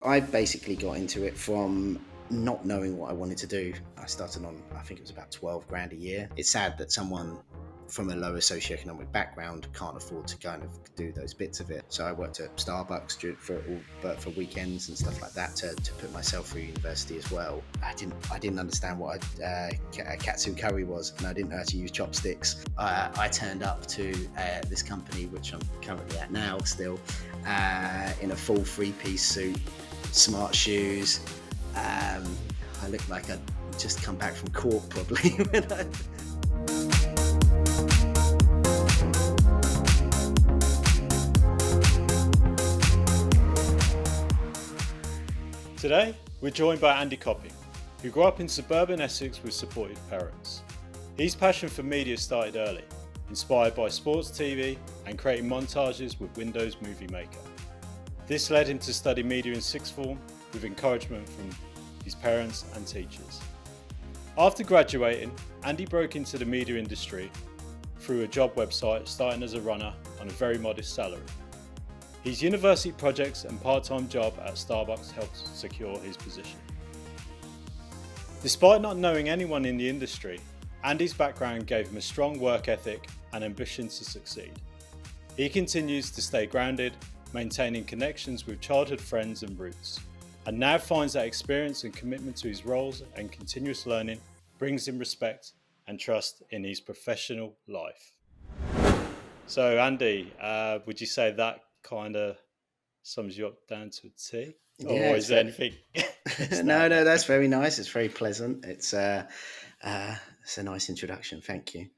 I basically got into it from not knowing what I wanted to do. I started on, I think it was about 12 grand a year. It's sad that someone from a lower socioeconomic background can't afford to kind of do those bits of it. So I worked at Starbucks for weekends and stuff like that to put myself through university as well. I didn't understand what a katsu curry was, and I didn't know how to use chopsticks. I turned up to this company, which I'm currently at now still, in a full three-piece suit, smart shoes. I looked like I'd just come back from court probably. Today, we're joined by Andy Copping, who grew up in suburban Essex with supportive parents. His passion for media started early, inspired by sports TV and creating montages with Windows Movie Maker. This led him to study media in sixth form with encouragement from his parents and teachers. After graduating, Andy broke into the media industry through a job website, starting as a runner on a very modest salary. His university projects and part-time job at Starbucks helped secure his position. Despite not knowing anyone in the industry, Andy's background gave him a strong work ethic and ambition to succeed. He continues to stay grounded, maintaining connections with childhood friends and roots, and now finds that experience and commitment to his roles and continuous learning brings him respect and trust in his professional life. So, Andy, would you say that kind of sums you up down to a T? Yeah, Or it's is there very. anything No, stand no, out? that's very nice. It's very pleasant. It's a nice introduction. Thank you.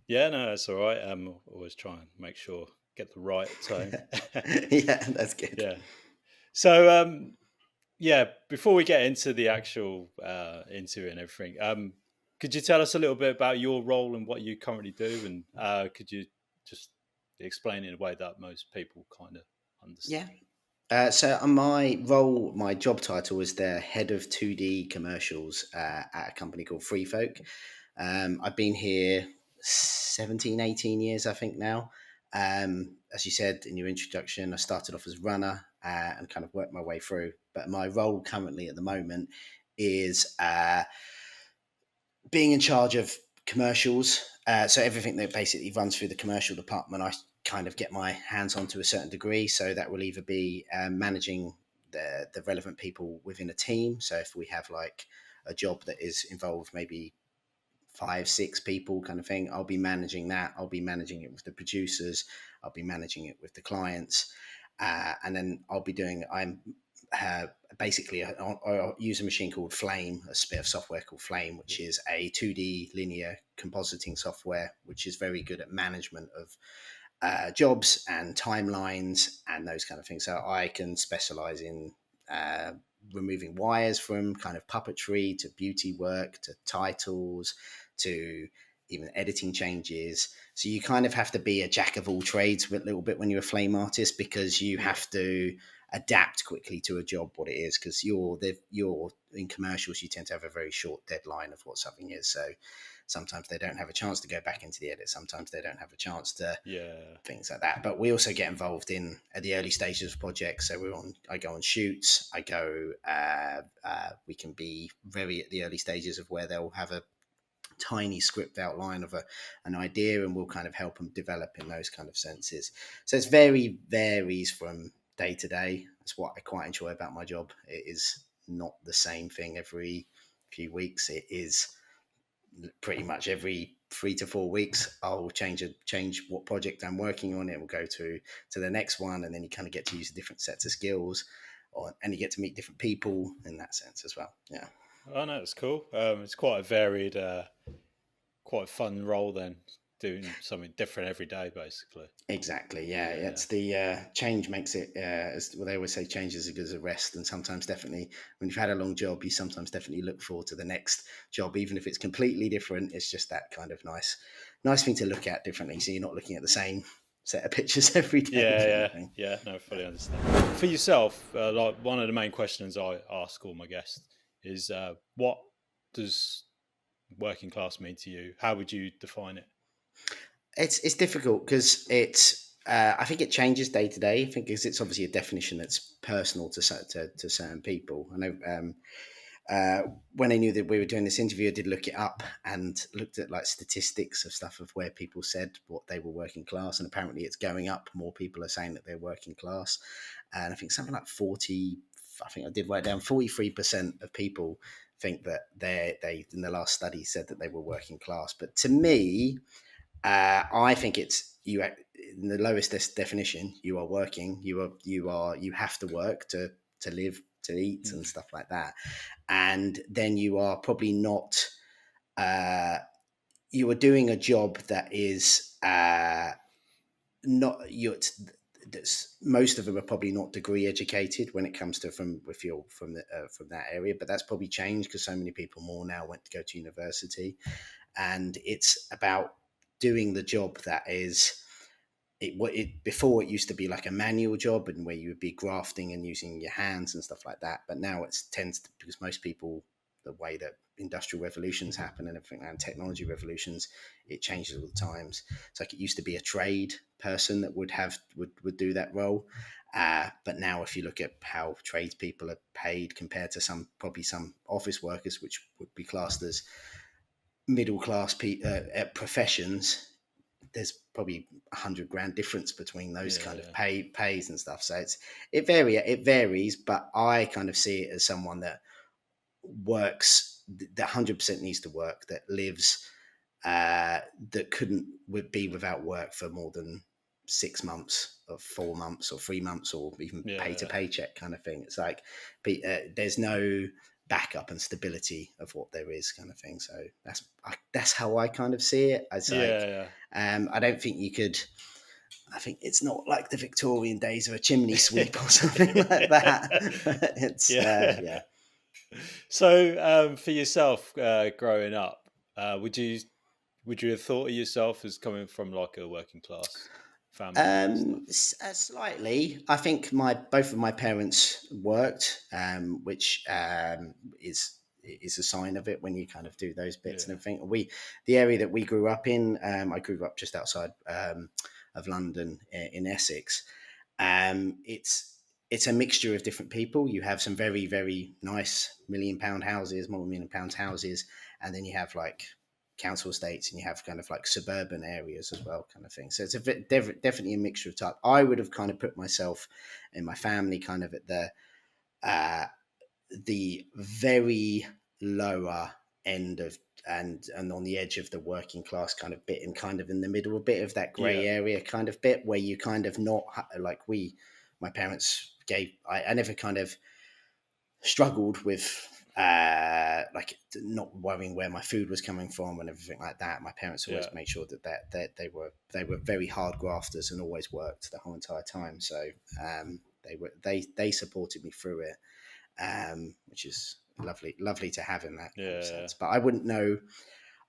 Yeah, no, that's all right. Always try and make sure get the right tone. Yeah, that's good. Yeah. So, yeah, before we get into the actual interview and everything, could you tell us a little bit about your role and what you currently do, and could you just explain in a way that most people kind of Yeah. understand? My job title is the head of 2D commercials at a company called Free Folk. I've been here 17, 18 years, I think now. As you said in your introduction, I started off as runner and kind of worked my way through. But my role currently at the moment is being in charge of commercials. So everything that basically runs through the commercial department, I kind of get my hands on to a certain degree. So that will either be managing the relevant people within a team. So if we have like a job that is involved maybe five, six people kind of thing, I'll be managing that. I'll be managing it with the producers. I'll be managing it with the clients. And then I'm uh, basically, I'll use a machine called Flame, a bit of software called Flame, which is a 2D linear compositing software, which is very good at management of jobs and timelines and those kind of things. So I can specialize in uh, removing wires from kind of puppetry to beauty work to titles to even editing changes. So you kind of have to be a jack of all trades a little bit when you're a flame artist, because you Yeah. have to adapt quickly to a job what it is, because you're in commercials, you tend to have a very short deadline of what something is. So sometimes they don't have a chance to go back into the edit, sometimes they don't have a chance to Yeah. things like that. But we also get involved in at the early stages of projects. So I go on shoots. We can be very at the early stages of where they'll have a tiny script outline of an idea, and we'll kind of help them develop in those kind of senses. So it's very varies from day to day. That's what I quite enjoy about my job. It is not the same thing every few weeks. It is pretty much every 3 to 4 weeks I'll change what project I'm working on. It will go to the next one, and then you kind of get to use different sets of skills, and you get to meet different people in that sense as well. Yeah. Oh no, it's cool. It's quite a varied, quite a fun role then, doing something different every day, basically. Exactly. Yeah. Yeah. It's the change makes it. As well, they always say, change is as good as a rest. And sometimes, definitely, when you've had a long job, you sometimes definitely look forward to the next job, even if it's completely different. It's just that kind of nice thing to look at differently. So you're not looking at the same set of pictures every day, Yeah, kind yeah, of thing. yeah. No, fully understand. For yourself, like one of the main questions I ask all my guests is, what does working class mean to you? How would you define it? It's difficult because I think it changes day to day. I think because it's obviously a definition that's personal to certain people. I know uh, when I knew that we were doing this interview, I did look it up and looked at like statistics of stuff of where people said what they were working class, and apparently it's going up. More people are saying that they're working class, and I think something like 40. I think I did write down 43% of people think that they in the last study said that they were working class. But to me, I think it's you in the lowest definition. You are working. You have to work to live, to eat, Mm. and stuff like that. And then you are probably not. Uh, you are doing a job that is not you. That's most of them are probably not degree educated when it comes to from if you're from that area. But that's probably changed because so many people more now went to go to university, and it's about doing the job that is before it used to be like a manual job and where you would be grafting and using your hands and stuff like that, but now it tends to, because most people, the way that industrial revolutions happen and everything and technology revolutions, it changes all the times. It's like it used to be a trade person that would do that role, but now if you look at how tradespeople are paid compared to probably some office workers, which would be classed as middle class professions, there's probably 100 grand difference between those kind of Yeah, pays and stuff. So it varies, but I kind of see it as someone that works, that 100% needs to work, that lives, that couldn't would be without work for more than 6 months or 4 months or 3 months or even pay to yeah, paycheck kind of thing. It's like there's no backup and stability of what there is kind of thing. So that's how I kind of see it. It's like yeah, I don't think you could. I think it's not like the Victorian days of a chimney sweep or something like that. It's yeah, yeah. yeah. So, for yourself, growing up, would you have thought of yourself as coming from like a working class family and stuff? Slightly. I think my both of my parents worked, which is a sign of it when you kind of do those bits and Yeah, everything. The area that we grew up in, I grew up just outside of London in Essex. It's a mixture of different people. You have some very very nice £1 million houses, multi-million-pound houses, and then you have like council estates, and you have kind of like suburban areas as well, kind of thing. So it's definitely a mixture of type. I would have kind of put myself and my family kind of at uh, the very lower end of and on the edge of the working class kind of bit, and kind of in the middle, a bit of that yeah, grey area kind of bit where you kind of not like my parents I never kind of struggled with like not worrying where my food was coming from and everything like that. My parents always yeah, made sure that they were very hard grafters and always worked the whole entire time. So they supported me through it, which is lovely to have in that kind of yeah, sense. But I wouldn't know.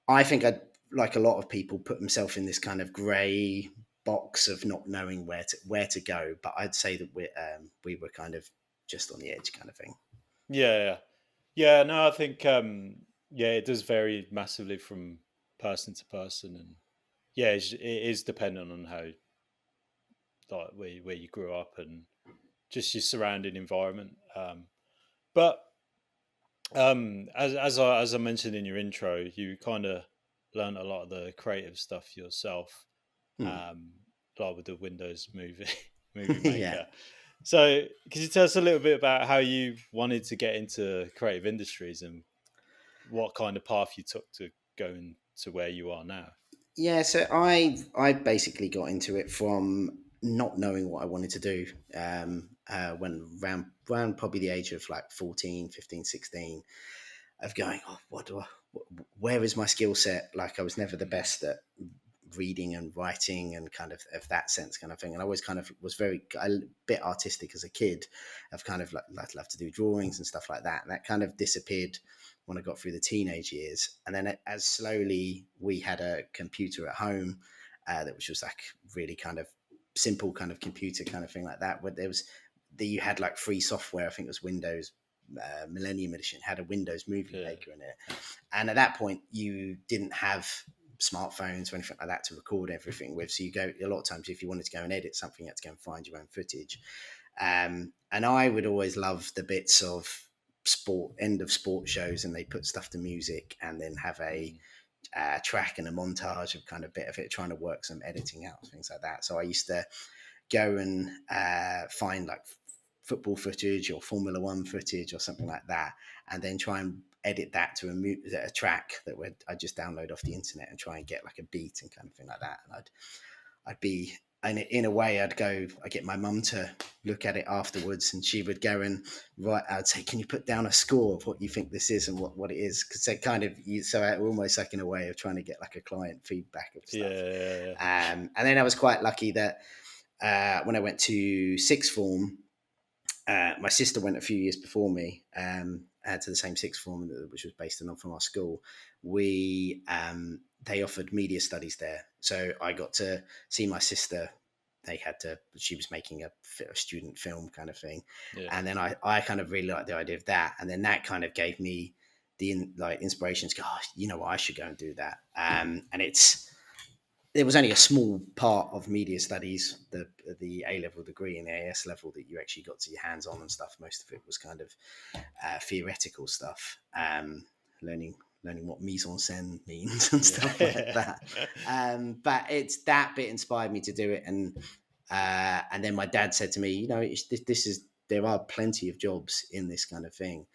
I think I'd, like a lot of people, put themselves in this kind of grey box of not knowing where to go. But I'd say that we were kind of just on the edge, kind of thing. yeah, yeah. Yeah, no, I think yeah, it does vary massively from person to person, and yeah, it is dependent on how like where you grew up and just your surrounding environment. But as I mentioned in your intro, you kind of learned a lot of the creative stuff yourself, Hmm. um, like with the Windows movie movie Yeah. maker. So, could you tell us a little bit about how you wanted to get into creative industries and what kind of path you took to go into where you are now? Yeah, so I basically got into it from not knowing what I wanted to do, when around probably the age of like 14, 15, 16, of going, oh, where is my skill set? Like I was never the Mm. best at reading and writing and kind of that sense kind of thing. And I always kind of was a bit artistic as a kid. I've kind of like loved to do drawings and stuff like that. And that kind of disappeared when I got through the teenage years. And then as slowly we had a computer at home, that was just like really kind of simple kind of computer kind of thing like that, where you had like free software. I think it was Windows Millennium Edition had a Windows Movie Yeah, Maker in it, and at that point you didn't have smartphones or anything like that to record everything with. So you go a lot of times if you wanted to go and edit something, you had to go and find your own footage. And I would always love the bits of end of sport shows, and they put stuff to music and then have a track and a montage of kind of bit of it, trying to work some editing out, things like that. So I used to go and find like football footage or Formula One footage or something like that, and then try and edit that to a track that I just download off the internet and try and get like a beat and kind of thing like that. And I'd be, and in a way, I get my mum to look at it afterwards, and she would go and write. I'd say, "Can you put down a score of what you think this is and what it is?" Because they kind of, so almost like in a way of trying to get like a client feedback of stuff. Yeah. And then I was quite lucky that when I went to sixth form, my sister went a few years before me to the same sixth form, which was based on from our school. They offered media studies there, so I got to see my sister. She was making a student film kind of thing, and then I kind of really liked the idea of that, and then that kind of gave me the inspiration to go, oh, you know what, I should go and do that. And there was only a small part of media studies, the A level degree and the AS level, that you actually got to your hands on and stuff. Most of it was kind of theoretical stuff, learning what mise en scène means and stuff like that. But it's that bit inspired me to do it, and then my dad said to me, you know, there are plenty of jobs in this kind of thing,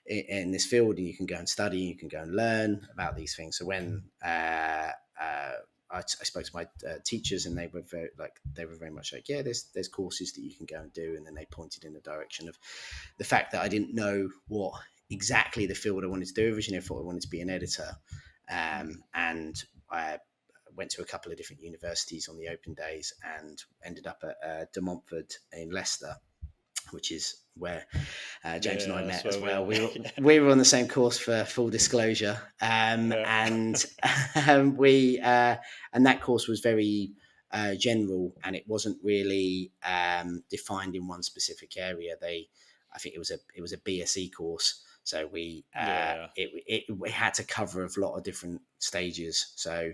in this field, and you can go and study, you can go and learn about these things. So when I spoke to my teachers, and they were very much like, yeah, there's courses that you can go and do, and then they pointed in the direction of the fact that I didn't know what exactly the field I wanted to do. Originally, I thought I wanted to be an editor, and I went to a couple of different universities on the open days, and ended up at De Montfort in Leicester, which is where James and I met as well. We were on the same course, for full disclosure, and that course was very general, and it wasn't really defined in one specific area. I think it was a BSc course, so we had to cover a lot of different stages. So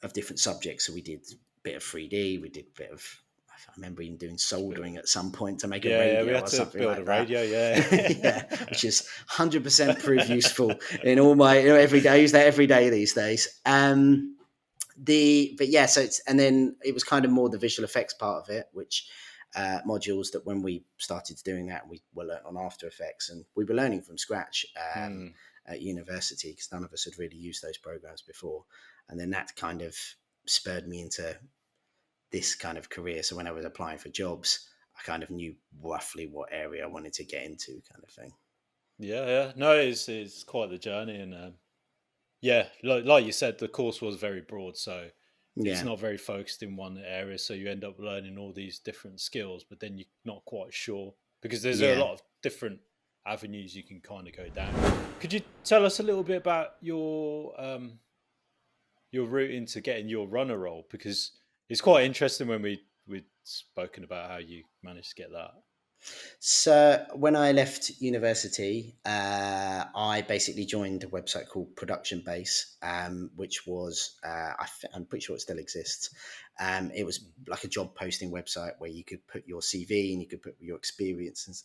of different subjects. So we did a bit of 3D, we did a bit of, I remember even doing soldering at some point to make a radio or something like that. Yeah, which is 100% proved useful in all my everyday. I use that every day these days. And then it was kind of more the visual effects part of it, which modules that when we started doing that, we were learning on After Effects, and we were learning from scratch at university, because none of us had really used those programs before. And then that kind of spurred me into this kind of career. So when I was applying for jobs, I kind of knew roughly what area I wanted to get into, kind of thing. Yeah. No, it's quite the journey, and like you said, the course was very broad, so it's not very focused in one area. So you end up learning all these different skills, but then you're not quite sure, because there's a lot of different avenues you can kind of go down. Could you tell us a little bit about your route into getting your runner role? Because it's quite interesting when we'd spoken about how you managed to get that. So when I left university, I basically joined a website called Production Base, which was, I'm pretty sure it still exists. It was like a job posting website where you could put your CV and you could put your experience and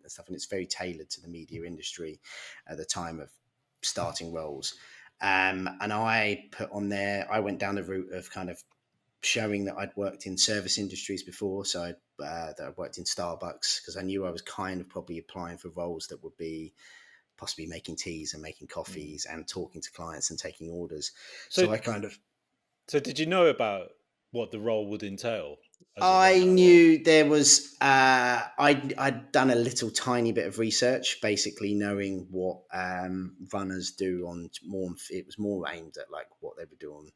stuff, and it's very tailored to the media industry at the time of starting roles. And I put on there, I went down the route of kind of showing that I'd worked in service industries before. So that I worked in Starbucks, because I knew I was kind of probably applying for roles that would be possibly making teas and making coffees and talking to clients and taking orders. So I kind of... So did you know about what the role would entail? I knew there was... I'd done a little tiny bit of research, basically knowing what runners do on more... It was more aimed at like what they would do on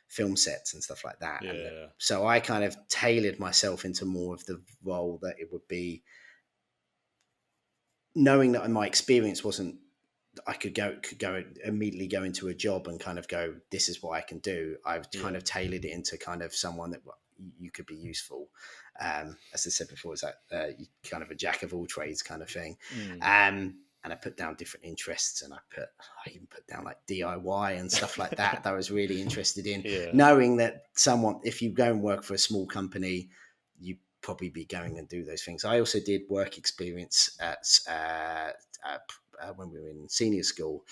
film sets and stuff like that. And so I kind of tailored myself into more of the role that it would be, knowing that my experience wasn't, I could immediately go into a job and kind of go, this is what I can do. I've kind of tailored it into kind of someone that you could be useful. As I said before, is that kind of a jack of all trades kind of thing. and I put down different interests, and I even put down like DIY and stuff like that that I was really interested in, Yeah. knowing that someone, if you go and work for a small company, you probably be going and do those things. I also did work experience when we were in senior school,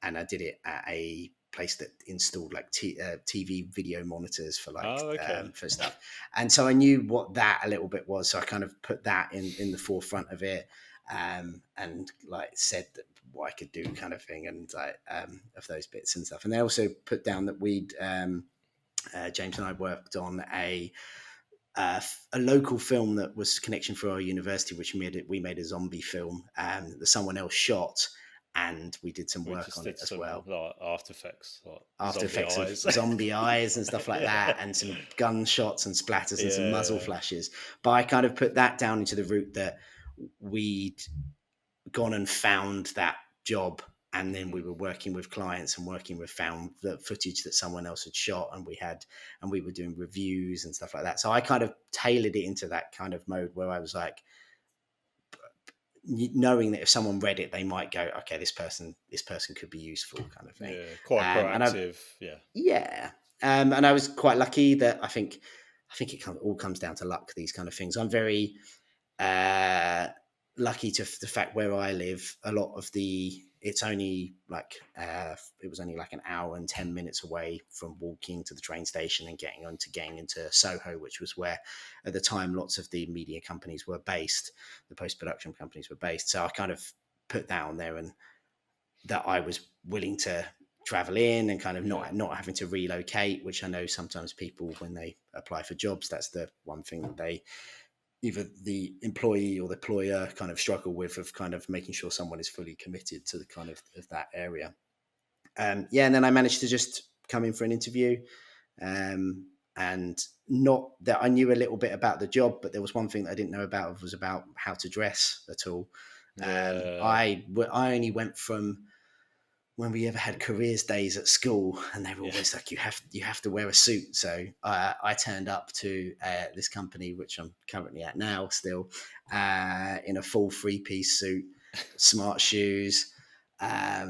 and I did it at a place that installed like TV video monitors for like Oh, okay. for stuff, and so I knew what that a little bit was. So I kind of put that in the forefront of it, and like said that what I could do, kind of thing, and like of those bits and stuff. And they also put down that we'd James and I worked on a local film that was connection for our university, which we made a zombie film that someone else shot, and we did some We work just on did it as some well. like After Effects, like After zombie effects of eyes. zombie eyes and stuff like Yeah. that, and some gunshots and splatters and some muzzle Yeah. flashes. But I kind of put that down into the route that we'd gone and found that job, and then we Mhm. were working with clients and working with found the footage that someone else had shot, and we were doing reviews and stuff like that. So I kind of tailored it into that kind of mode where I was like, knowing that if someone read it, they might go, okay, this person could be useful, kind of thing. Yeah. Quite And I proactive. Yeah. Yeah, and I was quite lucky that I think it all comes down to luck. These kind of things. I'm very uh, lucky to the fact where I live. A lot of it's only like it was only like an hour and 10 minutes away from walking to the train station and getting into Soho, which was where at the time lots of the media companies were based, the post production companies were based. So I kind of put that on there, and that I was willing to travel in and kind of Yeah. not having to relocate, which I know sometimes people, when they apply for jobs, that's the one thing that they, either the employee or the employer, kind of struggle with, of kind of making sure someone is fully committed to the kind of that area. Yeah, and then I managed to just come in for an interview, and not that I knew a little bit about the job, but there was one thing that I didn't know about, was about how to dress at all. Yeah. I only went from when we ever had careers days at school, and they were Yeah. always like, you have to wear a suit. So I turned up to this company, which I'm currently at now, still in a full 3-piece suit, smart shoes. I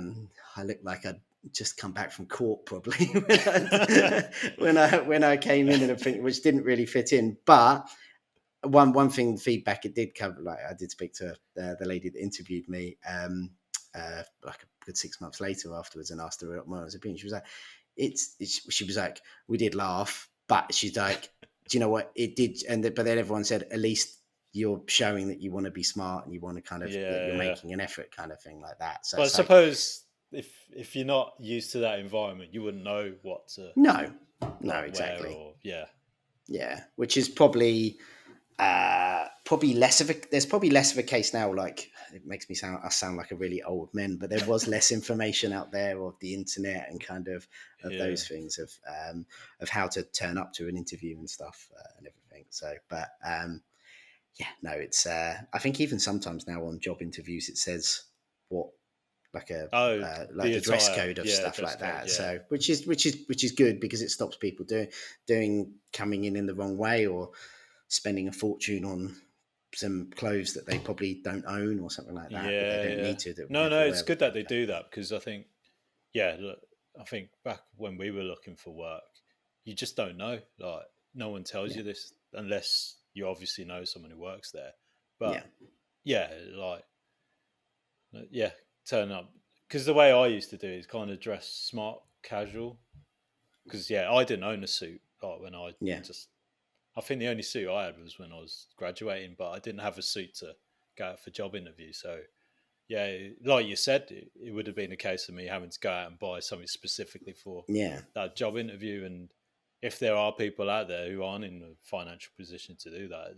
looked like I'd just come back from court, probably when I came in, and everything, which didn't really fit in. But one thing, feedback it did cover, like I did speak to the lady that interviewed me like a good 6 months later afterwards, and asked her what my opinion. She was like, she was like, we did laugh, but she's like, do you know what it did? But then everyone said, at least you're showing that you want to be smart, and you want to kind of, that you're Yeah. making an effort, kind of thing, like that. So But I it's like, suppose if you're not used to that environment, you wouldn't know what to no, no, like wear exactly. or yeah. Yeah, which is probably less of a there's probably less of a case now. Like, it makes me sound like a really old man, but there was less information out there of the internet, and kind of Yeah. those things of how to turn up to an interview and stuff, and everything. So, but yeah, no, it's I think even sometimes now on job interviews it says what, like a Oh, like the the dress attire. code of Yeah, stuff dress like code. that. Yeah. So which is good, because it stops people doing coming in the wrong way, or spending a fortune on some clothes that they probably don't own, or something like that they Yeah, don't yeah. need to, that would No, never no, it's wear it, good that that they kind of do thing. that because I think, yeah, look, I think back when we were looking for work, you just don't know. Like, no one tells Yeah, you this unless you obviously know someone who works there. yeah, But yeah, like, yeah, turn up. Because the way I used to do is kind of dress smart, casual. Because, yeah, I didn't own a suit. Like, when yeah, just, I think the only suit I had was when I was graduating, but I didn't have a suit to go out for job interviews. So, yeah, like you said, it would have been a case of me having to go out and buy something specifically for yeah, that job interview. And if there are people out there who aren't in a financial position to do that,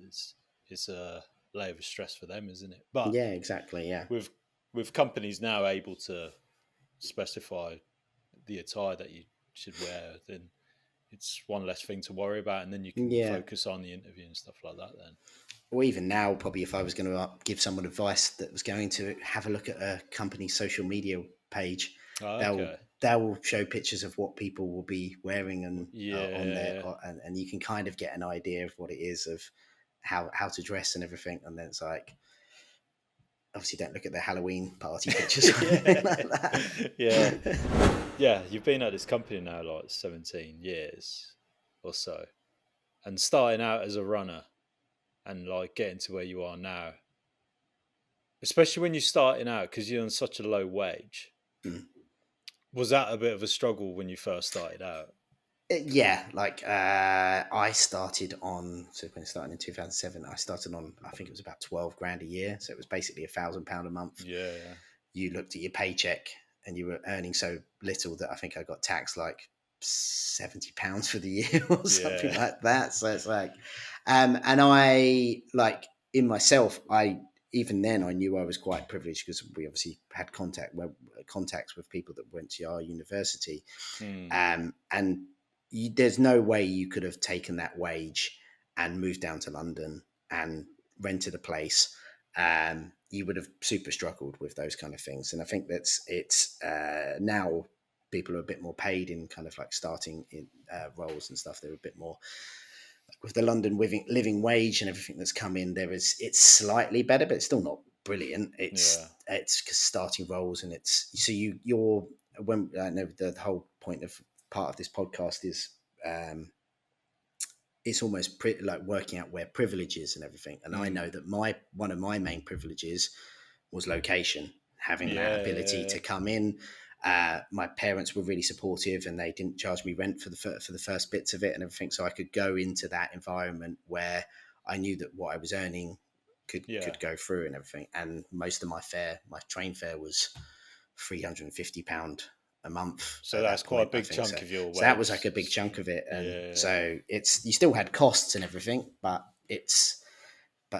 it's a layer of stress for them, isn't it? But yeah, exactly, yeah, with companies now able to specify the attire that you should wear, then it's one less thing to worry about, and then you can yeah. focus on the interview and stuff like that. Then, Or even now, probably, if I was going to give someone advice that was going to have a look at a company's social media page, oh, they'll okay, they'll show pictures of what people will be wearing, and on there, yeah, and you can kind of get an idea of what it is, of how to dress and everything. And then it's like, obviously don't look at the Halloween party pictures or anything Yeah, like that. yeah, yeah. You've been at this company now like 17 years or so, and starting out as a runner and like getting to where you are now, especially when you're starting out because you're on such a low wage. Mm. Was that a bit of a struggle when you first started out? Yeah, like I started on, so when I started in 2007, I started on, I think it was about 12 grand a year. So it was basically £1,000 a month. Yeah, You looked at your paycheck and you were earning so little that I think I got taxed like £70 for the year or something yeah, like that. So it's like, and I like in myself, I even then I knew I was quite privileged because we obviously had contacts with people that went to our university, mm, and there's no way you could have taken that wage and moved down to London and rented a place. You would have super struggled with those kind of things. And I think it's now people are a bit more paid in kind of like starting in roles and stuff. They're a bit more with the London living wage and everything that's come in. It's slightly better, but it's still not brilliant. yeah, It's starting roles, and it's so you're when I know the whole point of part of this podcast is it's almost like working out where privilege is and everything. And I know mm, that my one of my main privileges was location, having that yeah, ability yeah, to come in. My parents were really supportive, and they didn't charge me rent for the first bits of it and everything, so I could go into that environment where I knew that what I was earning yeah. could go through and everything. And most of my train fare was £350 a month So at that's that quite a point, I big think. chunk of your So that was like wage. a big chunk of it, and Yeah, so it's you still had costs and everything, but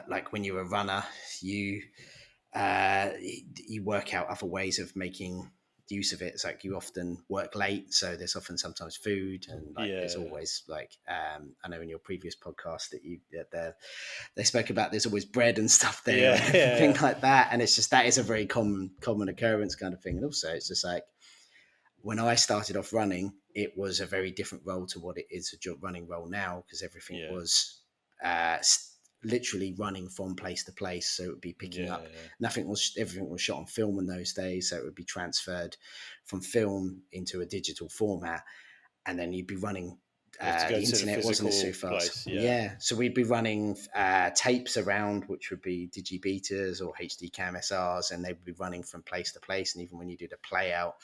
like when you're a runner, you you work out other ways of making use of it. It's like you often work late, so there's often sometimes food, and like there's yeah, always like I know in your previous podcast that they spoke about there's always bread and stuff there and yeah, everything yeah, like that, and it's just that is a very common occurrence kind of thing. And also it's just like when I started off running, it was a very different role to what it is a job running role now, because everything yeah, was uh, literally running from place to place. So it would be picking up. yeah. Everything was shot on film in those days, so it would be transferred from film into a digital format, and then you'd be running. You have to go The to the internet wasn't as so physical fast. place. Yeah, Yeah, so we'd be running tapes around, which would be digibetas or HD cam SRs, and they would be running from place to place. And even when you did a play out,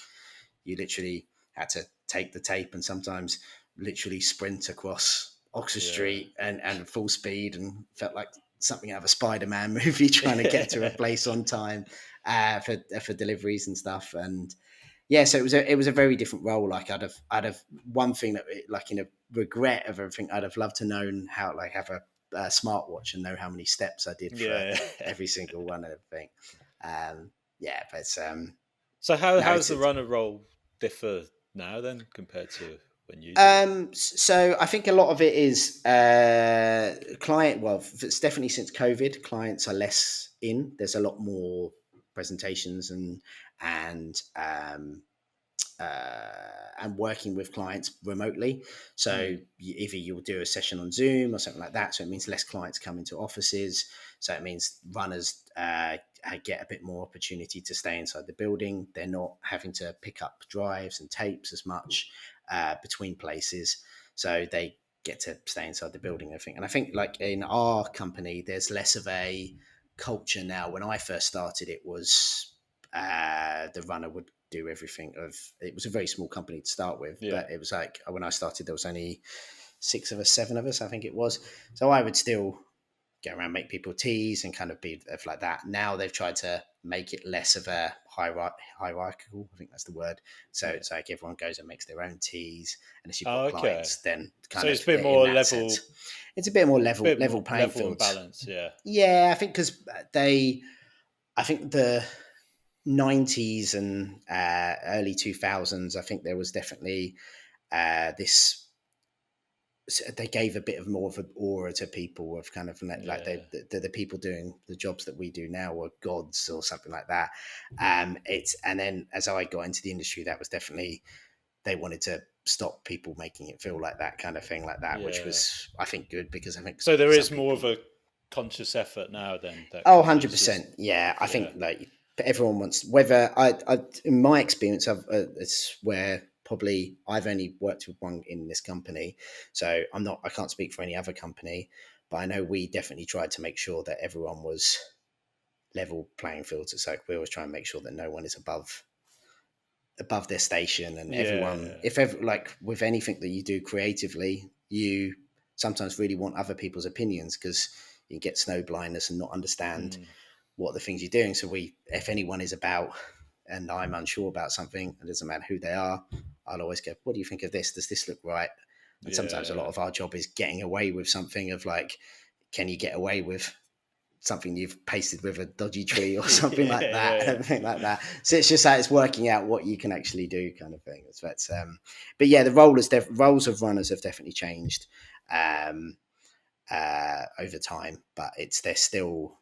you literally had to take the tape and sometimes literally sprint across Oxford yeah. Street and full speed, and felt like something out of a Spider-Man movie trying to get to a place on time for deliveries and stuff. And yeah, so it was a very different role. Like I'd have one thing that like in a regret of everything, I'd have loved to known how like have a smartwatch and know how many steps I did for Yeah. every single one of the thing. Yeah, but So no, how's it's, the it's runner role differ now then compared to when you did it? So I think a lot of it is client. Well, it's definitely since COVID, clients are less in. There's a lot more presentations and and working with clients remotely. So Mm, either you'll do a session on Zoom or something like that. So it means less clients come into offices. So it means runners get a bit more opportunity to stay inside the building. They're not having to pick up drives and tapes as much between places. So they get to stay inside the building, I think. And I think like in our company, there's less of a culture now. When I first started, it was the runner would do everything of it was a very small company to start with, yeah. but it was like when I started there was only six of us, seven of us, I think it was. So I would still go around, make people teas and kind of be like that. Now they've tried to make it less of a hierarchical, I think that's the word. So Yeah. it's like everyone goes and makes their own teas, and if you've Oh, got okay. clients, then So kind it's of a bit in more that level, sense it's a bit more bit level more playing level and fields. balance. Yeah. Yeah, I think because I think the 90s and early 2000s, I think there was definitely this they gave a bit of more of an aura to people of kind of like Yeah. the people doing the jobs that we do now were gods or something like that. It's and then as I got into the industry, that was definitely they wanted to stop people making it feel like that kind of thing like that, which Yeah. was I think good because I think So there some is more of people a conscious effort now then that Oh, companies just 100%. Yeah, I yeah think like everyone wants, whether in my experience, it's where probably I've only worked with one in this company. So I can't speak for any other company, but I know we definitely tried to make sure that everyone was level playing fields. It's like we always try and make sure that no one is above their station, and everyone, yeah if ever, like with anything that you do creatively, you sometimes really want other people's opinions because you get snow blindness and not understand mm, what the things you're doing. So if anyone is about and I'm unsure about something, it doesn't matter who they are, I'll always go, what do you think of this? Does this look right? And sometimes a lot yeah of our job is getting away with something of like, can you get away with something you've pasted with a dodgy tree or something yeah like that, yeah everything like that. So it's just that it's working out what you can actually do, kind of thing. But yeah, the roles of runners have definitely changed um, over time, but they're still,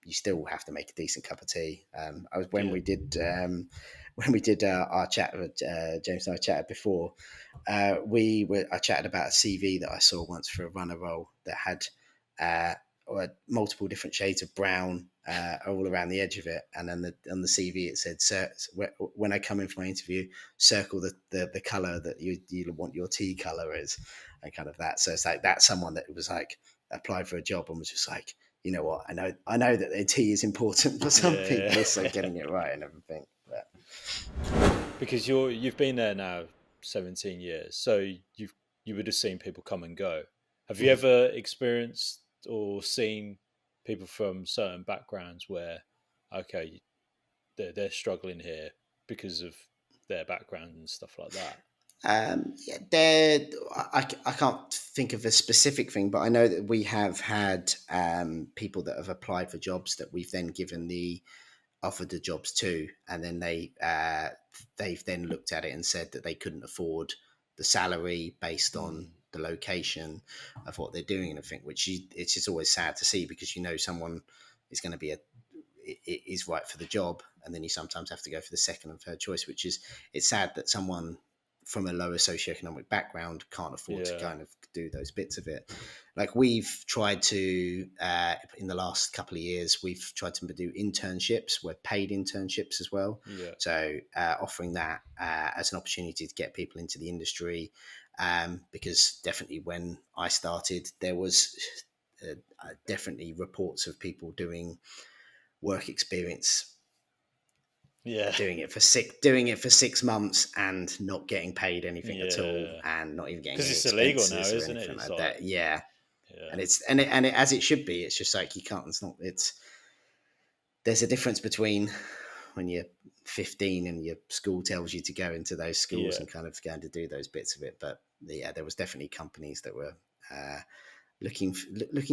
you still have to make a decent cup of tea. I was yeah when we did our chat with James and I chatted before. I chatted about a CV that I saw once for a runner role that had uh, multiple different shades of brown all around the edge of it, and then on the CV it said, "Sir, when I come in for my interview, circle the color that you want your tea color is," and kind of that. So it's like that's someone that was like applied for a job and was just like, you know what, I know that their tea is important for some yeah people, so getting it right and everything. But because you've been there now 17 years, so you would have seen people come and go. Have you mhm. ever experienced or seen people from certain backgrounds where okay they're struggling here because of their background and stuff like that? Yeah, there. I can't think of a specific thing, but I know that we have had people that have applied for jobs that we've then given the offered the jobs to, and then they've then looked at it and said that they couldn't afford the salary based on Mm, the location of what they're doing and everything. It's just always sad to see because you know someone is going to be is right for the job, and then you sometimes have to go for the second and third choice, which is it's sad that someone from a lower socioeconomic background can't afford to yeah, kind of do those bits of it. Like we've tried to in the last couple of years, we've tried to do internships, we're paid internships as well, yeah, so offering that as an opportunity to get people into the industry, because definitely when I started there was definitely reports of people doing work experience yeah, doing it for 6 months and not getting paid anything at all yeah. and not even getting Because any it's illegal now, expenses or isn't it? anything It's like like that. Yeah, yeah, and as it should be. It's just like you can't. It's not. It's there's a difference between when you're 15 and your school tells you to go into those schools yeah, and kind of going to do those bits of it. But yeah, there was definitely companies that were looking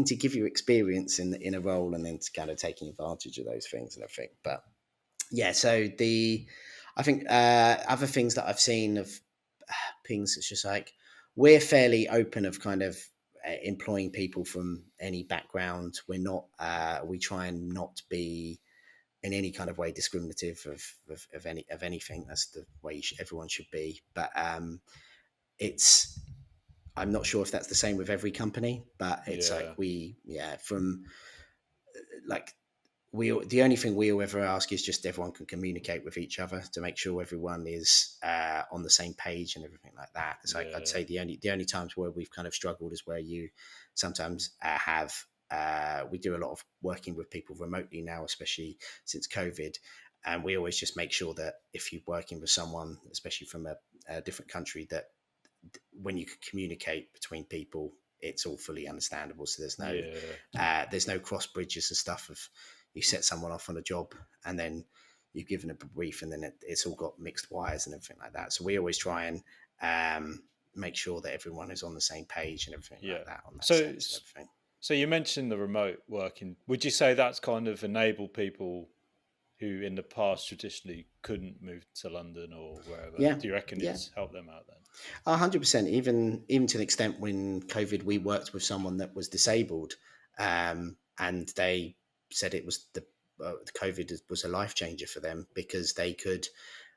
to give you experience in a role and then kind of taking advantage of those things and everything. But yeah, so I think other things that I've seen of things, it's just like we're fairly open of kind of employing people from any background. We're not, we try and not be in any kind of way discriminative of anything. That's the way everyone should be. But it's, I'm not sure if that's the same with every company, but it's like yeah, yeah, from like the only thing we'll ever ask is just everyone can communicate with each other to make sure everyone is on the same page and everything like that. It's like I'd yeah, say the only times where we've kind of struggled is where you sometimes have we do a lot of working with people remotely now, especially since COVID. And we always just make sure that if you're working with someone, especially from a different country, that when you can communicate between people, it's all fully understandable. So yeah, there's no cross bridges and stuff. Of you set someone off on a job and then you've given a brief and then it's all got mixed wires and everything like that. So we always try and make sure that everyone is on the same page and everything yeah. like that on that So, sense and everything. so you mentioned the remote working. Would you say that's kind of enabled people who in the past traditionally couldn't move to London or wherever? Yeah, Do you reckon yeah, it's helped them out then? 100%. Even to the extent when COVID, we worked with someone that was disabled, and they said it was the COVID was a life changer for them because they could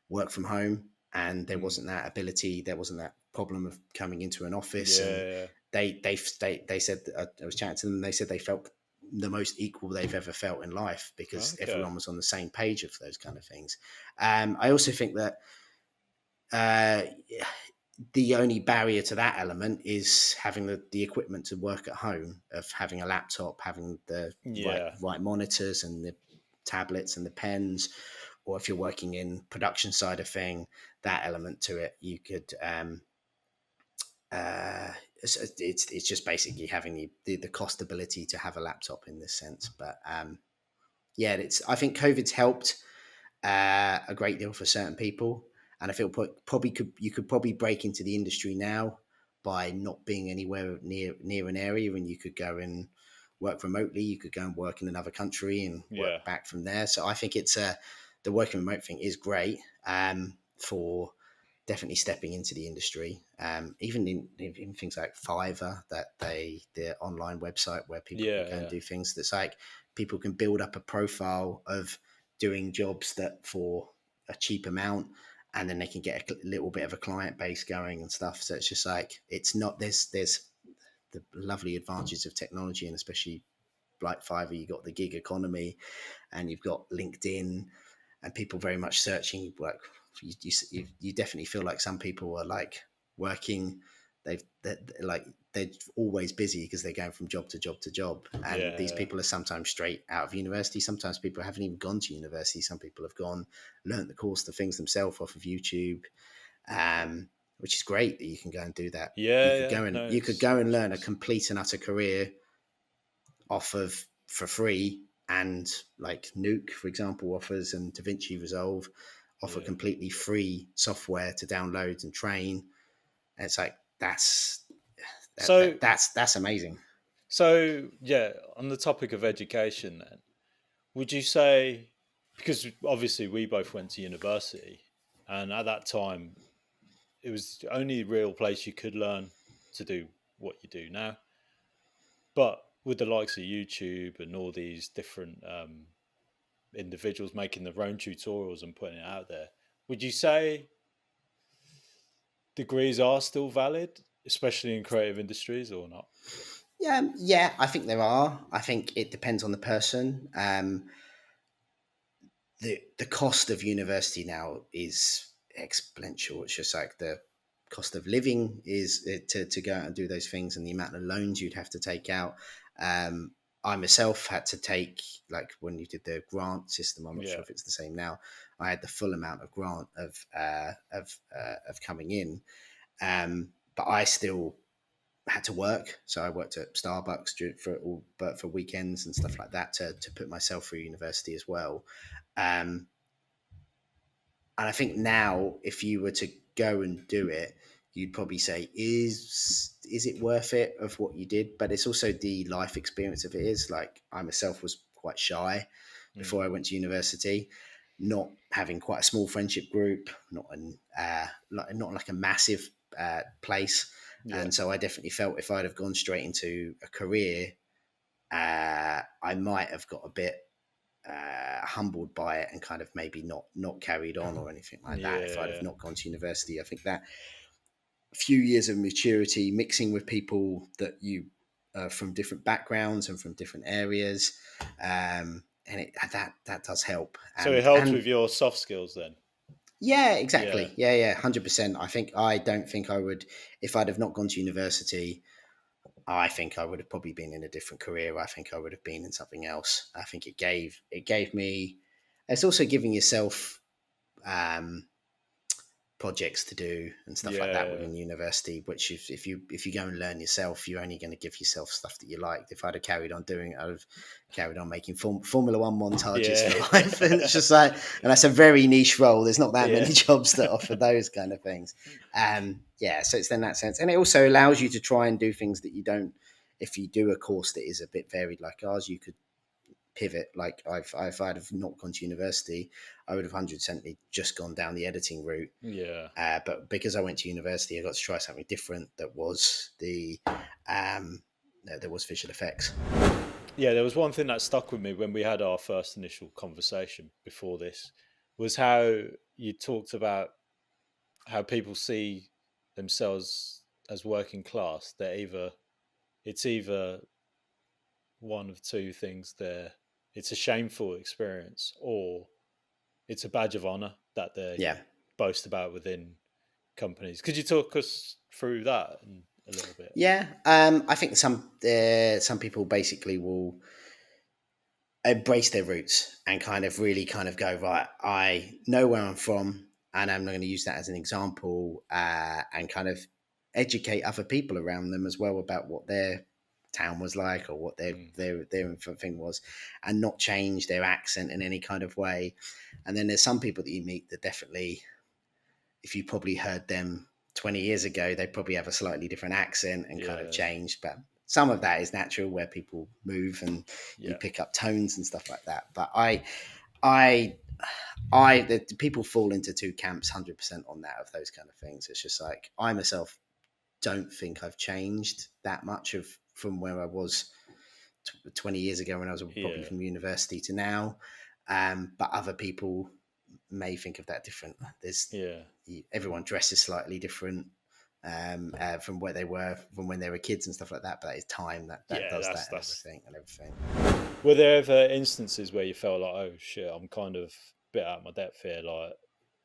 work from home and there Mm. wasn't that ability, there wasn't that problem of coming into an office, and Yeah, they said I was chatting to them. They said they felt the most equal they've ever felt in life, because Okay. everyone was on the same page of those kind of things. I also think that uh, the only barrier to that element is having the equipment to work at home, of having a laptop, having the Yeah. right monitors and the tablets and the pens, or if you're working in production side of thing, that element to it, you could it's just basically having the cost ability to have a laptop in this sense. But yeah, it's I think COVID's helped a great deal for certain people, and I feel probably you could probably break into the industry now by not being anywhere near an area, and you could go and work remotely. You could go and work in another country and Yeah. work back from there. So I think it's the working remote thing is great for definitely stepping into the industry. Even in things like Fiverr, their online website where people can Yeah. go and Yeah. do things. That's like people can build up a profile of doing jobs that for a cheap amount, and then they can get a little bit of a client base going and stuff. So it's just like it's not there's the lovely advantages of technology, and especially like Fiverr, you got the gig economy, and you've got LinkedIn, and people very much searching. Like you definitely feel like some people are like working. They're like they're always busy because they're going from job to job to job, and these Yeah. people are sometimes straight out of university. Sometimes people haven't even gone to university. Some people have gone learnt the course, the things themselves off of YouTube, which is great that you can go and do that. Yeah. Yeah. No, You could it's go and makes learn a sense. complete and utter career off of for free, and like Nuke, for example, offers, and DaVinci Resolve offer Yeah. completely free software to download and train. And it's like So that's amazing. yeah, on the topic of education, then would you say, because obviously we both went to university, and at that time it was the only real place you could learn to do what you do now. But with the likes of YouTube and all these different individuals making their own tutorials and putting it out there, would you say degrees are still valid, especially in creative industries, or not? Yeah, I think there are. I think it depends on the person. The cost of university now is exponential. It's just like the cost of living is to go out and do those things, and the amount of loans you'd have to take out. I myself had to take, like when you did the grant system. I'm not sure Yeah, if it's the same now. I had the full amount of grant of coming in, but I still had to work. So I worked at Starbucks but for weekends and stuff like that to put myself through university as well. Um, and I think now, if you were to go and do it, you'd probably say, is it worth it of what you did? But it's also the life experience of it is. Like I myself was quite shy before I mm, went to university, not having quite a small friendship group, not like a massive place. yeah, And so I definitely felt if I'd have gone straight into a career, I might have got a bit humbled by it and kind of maybe not carried on or anything like that if I'd have yeah, not gone to university. I think that few years of maturity, mixing with people that you from different backgrounds and from different areas, and that does help. so it And helps with and your soft skills then. yeah, Yeah, exactly. Yeah, 100%. I don't think I would if I'd have not gone to university. I think I would have probably been in a different career. I think I would have been in something else. I think it gave me. It's also giving yourself um, projects to do and stuff like that yeah, within university. Which if you go and learn yourself, you're only going to give yourself stuff that you liked. If I'd have carried on doing it, I'd have carried on making Formula One montages yeah, for life, and it's just like, and that's a very niche role. There's not that yeah, many jobs that offer those kind of things. Yeah, so it's in that sense, and it also allows you to try and do things that you don't. If you do a course that is a bit varied like ours, you could pivot. Like if I'd have not gone to university, I would have 100% just gone down the editing route. yeah. But because I went to university, I got to try something different. There was visual effects. Yeah, there was one thing that stuck with me when we had our first initial conversation before this was how you talked about how people see themselves as working class. They're either it's either one of two things there. It's a shameful experience, or it's a badge of honor that they Yeah. boast about within companies. Could you talk us through that a little bit? Yeah, I think some people basically will embrace their roots and kind of really kind of go, right, I know where I'm from, and I'm going to use that as an example, and kind of educate other people around them as well about what their town was like, or what Mm. their thing was, and not change their accent in any kind of way. And then there's some people that you meet that definitely, if you probably heard them 20 years ago, they probably have a slightly different accent and kind of Yeah, changed. But some of that is natural, where people move and you yeah, pick up tones and stuff like that. But I, the people fall into two camps 100% on that, of those kind of things. It's just like, I myself don't think I've changed that much from where I was 20 years ago, when I was probably yeah, from university to now. But other people may think of that different. There's yeah, Everyone dresses slightly different, from where they were from when they were kids and stuff like that. But it's time that yeah. does That's that, and that's. everything. Were there ever instances where you felt like, oh shit, I'm kind of a bit out of my depth here? Like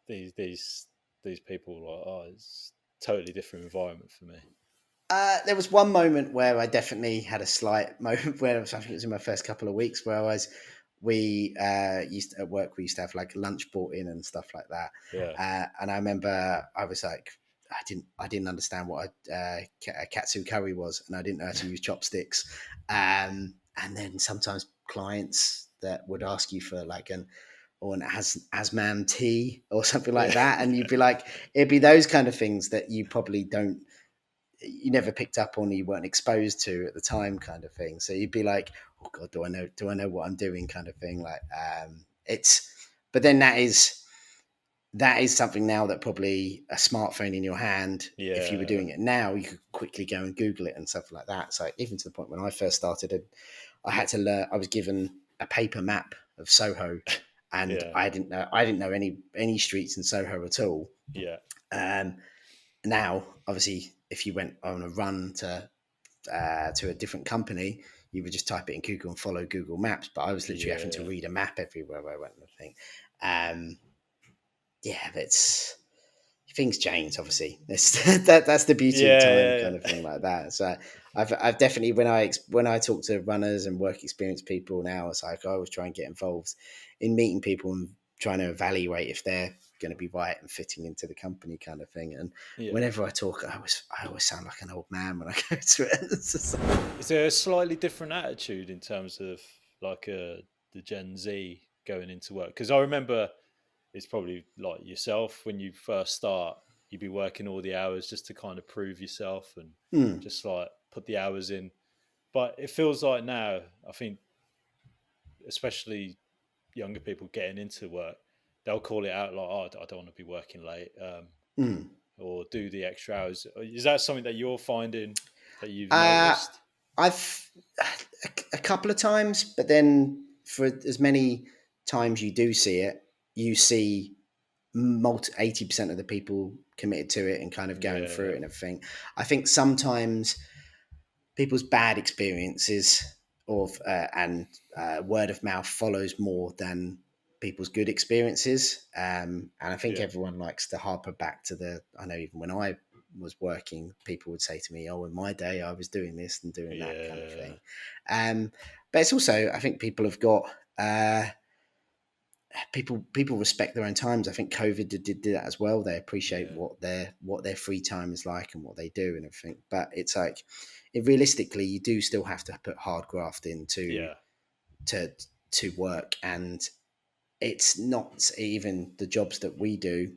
these these these people, like, oh, it's totally different environment for me. There was one moment where I definitely had a slight moment where I think it was in my first couple of weeks, where we at work, we used to have like lunch brought in and stuff like that. Yeah, And I remember I was like, I didn't understand what a katsu curry was, and I didn't know how to use chopsticks. And then sometimes clients that would ask you for like an asman tea or something like yeah, that, and you'd be like, it'd be those kind of things that you never picked up on, you weren't exposed to at the time, kind of thing. So you'd be like, oh god, do I know what I'm doing, kind of thing. Like, it's but then that is something now that probably a smartphone in your hand, if you were yeah, doing it now, you could quickly go and Google it and stuff like that. So even to the point when I first started, I had to learn. I was given a paper map of Soho, and yeah, I didn't know any streets in Soho at all. yeah, Um, Now, obviously, if you went on a run to a different company, you would just type it in Google and follow Google Maps. But I was literally having to yeah, read a map everywhere I went. I think, um, yeah, but things change. Obviously, that's the beauty of time, yeah, kind of yeah, thing like that. So I've definitely, when I talk to runners and work experience people now, it's like I always try and get involved in meeting people and trying to evaluate if they're going to be right and fitting into the company, kind of thing. And yeah. whenever I talk, I always sound like an old man when I go to it. It's just Is there a slightly different attitude in terms of like the Gen Z going into work? Because I remember it's probably like yourself when you first start, you'd be working all the hours just to kind of prove yourself and hmm. just like put the hours in. But it feels like now, I think, especially younger people getting into work, they'll call it out like, "Oh, I don't want to be working late," Hmm. or do the extra hours. Is that something that you're finding that you've Uh, noticed? I've a couple of times, but then for as many times you do see it, you see 80% of the people committed to it and kind of going through Yeah, it and everything. I think sometimes people's bad experiences of and word of mouth follows more than people's good experiences. And I think yeah, everyone likes to harper back to I know even when I was working, people would say to me, oh, in my day, I was doing this and doing that, kind of yeah, thing. Um, but it's also, I think people have got, people respect their own times. I think COVID did that as well. They appreciate yeah, what their free time is like and what they do and everything. But it's like, realistically, you do still have to put hard graft into yeah, to to work, and it's not even the jobs that we do.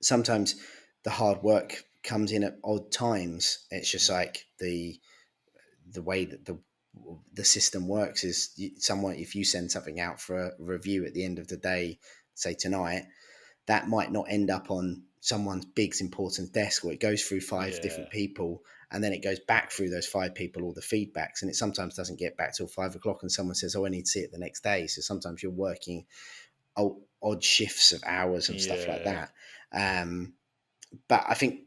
Sometimes the hard work comes in at odd times. It's just mm, like the way that the system works is, someone, if you send something out for a review at the end of the day, say tonight, that might not end up on someone's big important desk, where it goes through five yeah, different people, and then it goes back through those five people, all the feedbacks, and it sometimes doesn't get back till 5 o'clock, and someone says, oh, I need to see it the next day. So sometimes you're working odd shifts of hours and stuff like yeah, that. But I think,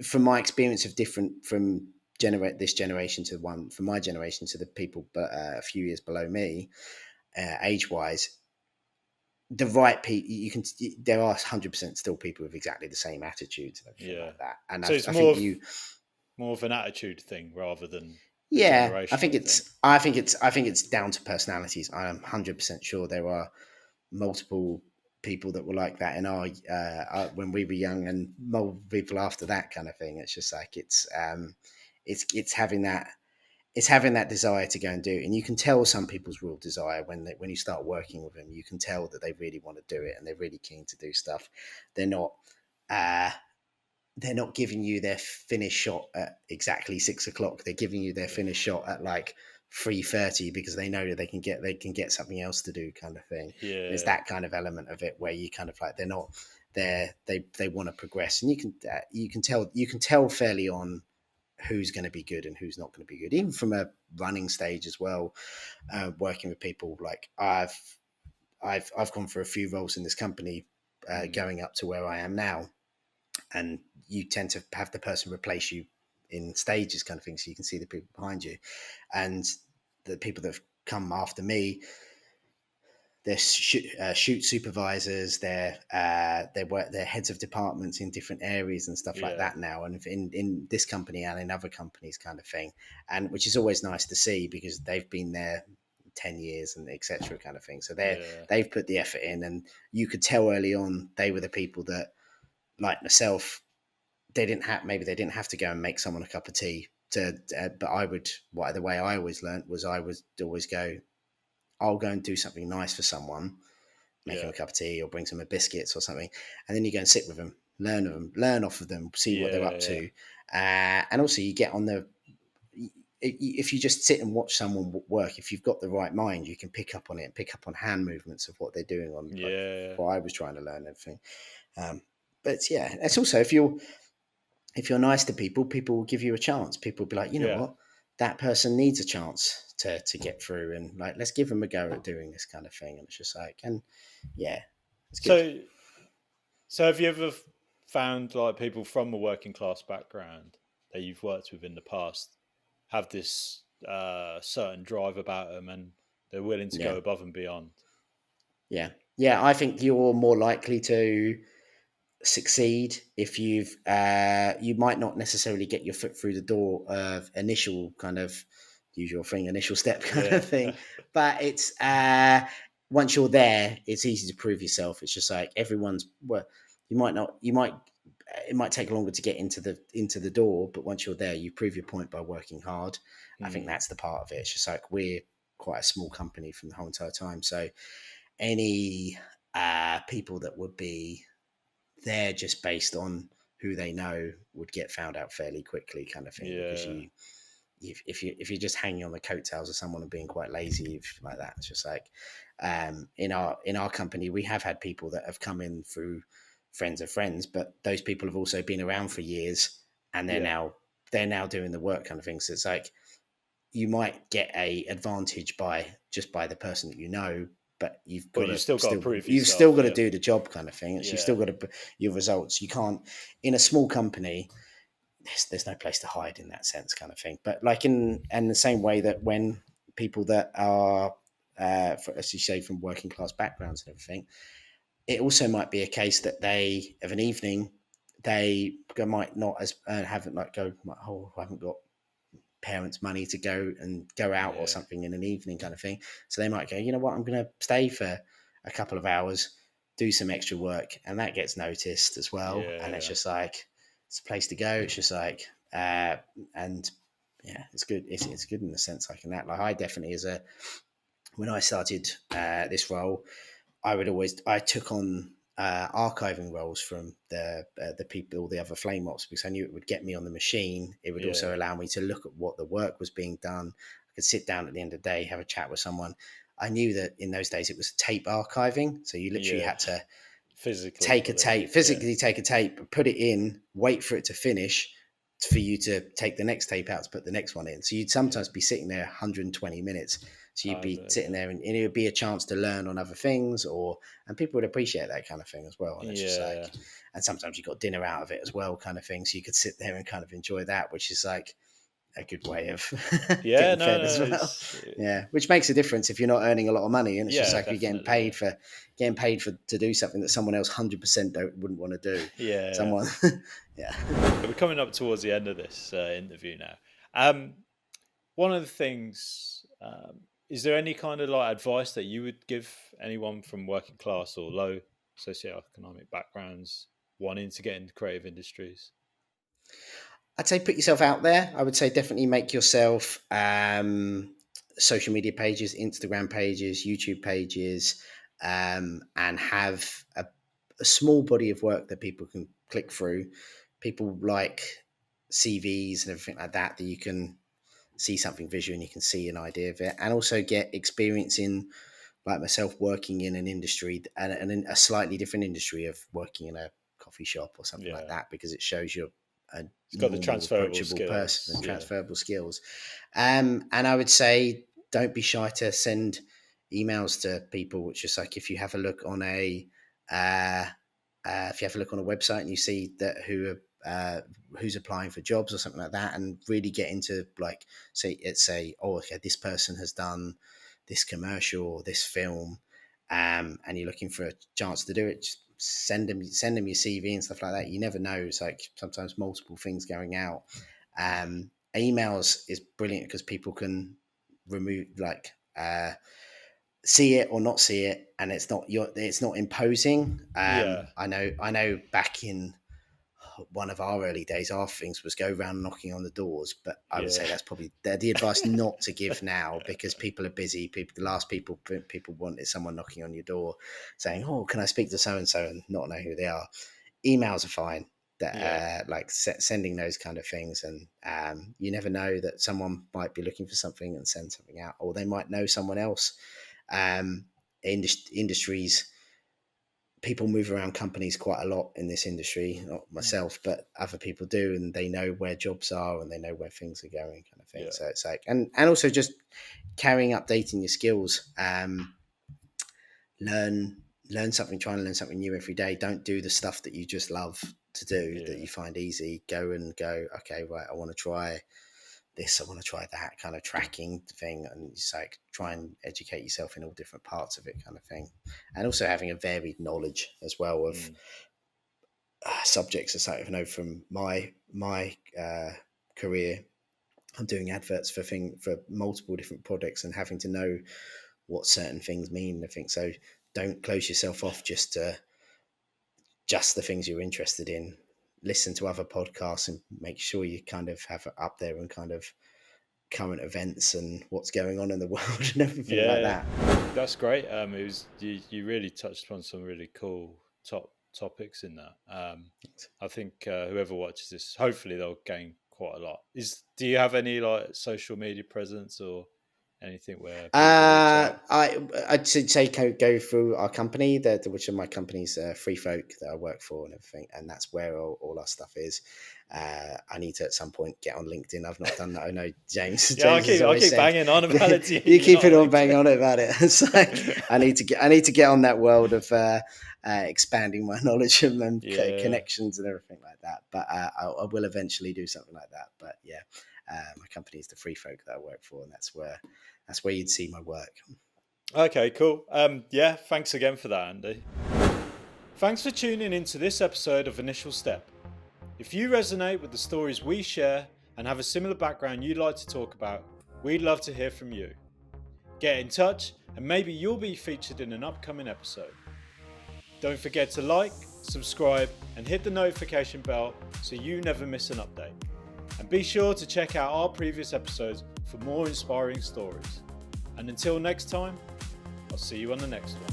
from my experience of different from generate this generation to one from my generation to the people, but a few years below me, age wise, the right people you can. There are 100% still people with exactly the same attitudes and everything Yeah. like that, and So it's I think more of an attitude thing rather than a yeah, generational thing. I think it's down to personalities. I'm 100% sure there are multiple people that were like that in when we were young, and multiple people after that kind of thing. It's just like it's having that desire to go and do it, and you can tell some people's real desire when you start working with them. You can tell that they really want to do it and they're really keen to do stuff. They're not. Uh, they're not giving you their finish shot at exactly 6 o'clock. They're giving you their finish shot at like 3:30 because they know that they can get something else to do, kind of thing. There's Yeah. that kind of element of it where you kind of like they're not they want to progress, and you can tell fairly on who's going to be good and who's not going to be good, even from a running stage as well. Working with people like I've gone for a few roles in this company, Mm. going up to where I am now, and you tend to have the person replace you in stages, kind of thing, so you can see the people behind you, and the people that have come after me, they're shoot supervisors, they're heads of departments in different areas and stuff like Yeah. that now, and in this company and in other companies, kind of thing, and which is always nice to see because they've been there 10 years and etc., kind of thing, so Yeah. they've put the effort in, and you could tell early on they were the people that, like myself, they didn't have to go and make someone a cup of tea but I would, the way I always learned was I would always go, I'll go and do something nice for someone, make them Yeah. a cup of tea or bring some biscuits or something, and then you go and sit with them, learn off of them, see what they're Yeah. up Yeah. to, and also you get on the if you just sit and watch someone work, if you've got the right mind, you can pick up on it, pick up on hand movements of what they're doing on, like Yeah. what I was trying to learn and everything. But yeah, it's also if you're nice to people, people will give you a chance. People will be like, you know Yeah. what, that person needs a chance to get through, and like let's give them a go at doing this kind of thing. And it's just like, and yeah, it's good. So so have you ever found like people from a working class background that you've worked with in the past have this certain drive about them and they're willing to Yeah, go above and beyond? yeah, yeah. I think you're more likely to succeed if you might not necessarily get your foot through the door of initial kind of usual thing, initial step kind Yeah. of thing, but it's once you're there, it's easy to prove yourself. It's just like everyone's well, you might it might take longer to get into the door, but once you're there, you prove your point by working hard. I think Mm. that's the part of it. It's just like we're quite a small company from the whole entire time, so any people that would be there just based on who they know would get found out fairly quickly, kind of thing, because Yeah. if you're just hanging on the coattails of someone and being quite lazy like that, it's just like in our company we have had people that have come in through friends of friends, but those people have also been around for years, and Yeah. they're now doing the work, kind of thing. So it's like you might get a advantage by the person that you know, but But you still got to prove you've still yourself. got to Yeah. do the job, kind of thing. It's you've Yeah. still got to your results. You can't in a small company. There's no place to hide in that sense, kind of thing. But like in the same way that when people that are as you say, from working class backgrounds and everything, it also might be a case that they of an evening might not as haven't like go, oh, I haven't got parents' money to go out or Yeah. something in an evening, kind of thing. So they might go, you know what, I'm going to stay for a couple of hours, do some extra work, and that gets noticed as well. And it's Yeah. just like it's a place to go. It's just like and yeah, it's good. It's good in the sense like in that. Like I definitely when I started this role, I took on archiving roles from the people, the other flame ops, because I knew it would get me on the machine. It would also Yeah. allow me to look at what the work was being done. I could sit down at the end of the day, have a chat with someone. I knew that in those days it was tape archiving, so you literally Yeah. had to Physically take a put it in. tape, Yeah. physically take a tape, put it in, wait for it to finish, for you to take the next tape out to put the next one in. So you'd Yeah. sometimes be sitting there 120 minutes. So you'd I be bet. sitting there, and it would be a chance to learn on other things, and people would appreciate that kind of thing as well. And it's just Yeah. like, and sometimes you got dinner out of it as well, kind of thing. So you could sit there and kind of enjoy that, which is like a good way of Yeah, getting no, fed as no, well. Yeah, which makes a difference if you're not earning a lot of money, and it's just yeah, like you're definitely, getting paid for to do something that someone else 100% wouldn't want to do. yeah. Someone, yeah. We're coming up towards the end of this interview now. Um, One of the things, is there any kind of like advice that you would give anyone from working class or low socioeconomic backgrounds wanting to get into creative industries? I'd say put yourself out there. I would say definitely make yourself social media pages, Instagram pages, YouTube pages, and have a small body of work that people can click through. People like CVs and everything like that that you can see something visual and you can see an idea of it, and also get experience in, like myself, working in an industry and in a slightly different industry of working in a coffee shop or something like Yeah, that, because it shows you're a it's got the normal, transferable approachable person skills. and Yeah, transferable skills. And I would say don't be shy to send emails to people, which is like if you have a look on uh, if you have a look on a website and you see that who's applying for jobs or something like that, and really get into like say, oh, okay, this person has done this commercial or this film, and you're looking for a chance to do it, just send them your CV and stuff like that. You never know. It's like sometimes multiple things going out. Emails is brilliant because people can remove like see it or not see it, and it's not imposing. yeah, I know back in one of our early days, our things was go around knocking on the doors, but I would yeah, say that's probably the advice not to give now, because people are busy. The last people want is someone knocking on your door saying, "Oh, can I speak to so and so?" and not know who they are. Emails are fine. That yeah, like sending those kind of things, and you never know that someone might be looking for something and send something out, or they might know someone else. Um, Industries, people move around companies quite a lot in this industry, not myself, but other people do, and they know where jobs are and they know where things are going, kind of thing. yeah, So it's like, and also just carrying, updating your skills. Learn learn something, try and learn something new every day. Don't do the stuff that you just love to do, that yeah, you find easy. Go, okay, right, I want to try this, I want to try that kind of tracking thing, and it's like try and educate yourself in all different parts of it, kind of thing. And also having a varied knowledge as well of mm, subjects. As I know from my career, I'm doing adverts for multiple different products, and having to know what certain things mean. I think so. Don't close yourself off just the things you're interested in. Listen to other podcasts and make sure you kind of have it up there and kind of current events and what's going on in the world and everything like yeah. that. That's great. It was you really touched upon some really cool topics in that. I think whoever watches this, hopefully they'll gain quite a lot. Do you have any like social media presence or anything where people reach out? I'd say go through our company, which are my company's Free Folk that I work for and everything, and that's where all our stuff is. I need to at some point get on LinkedIn. I've not done that. I know James. Yeah, James has I always keep said banging on about it to you. you You're keep not it on on banging LinkedIn. on about it. It's like I need to get on that world of expanding my knowledge and Yeah, connections and everything like that. But I will eventually do something like that. But yeah, my company is the Free Folk that I work for, and that's where you'd see my work. okay, cool. Yeah, thanks again for that, Andy. Thanks for tuning into this episode of Initial Step. If you resonate with the stories we share and have a similar background you'd like to talk about, we'd love to hear from you. Get in touch and maybe you'll be featured in an upcoming episode. Don't forget to like, subscribe, and hit the notification bell so you never miss an update. And be sure to check out our previous episodes for more inspiring stories. And until next time, I'll see you on the next one.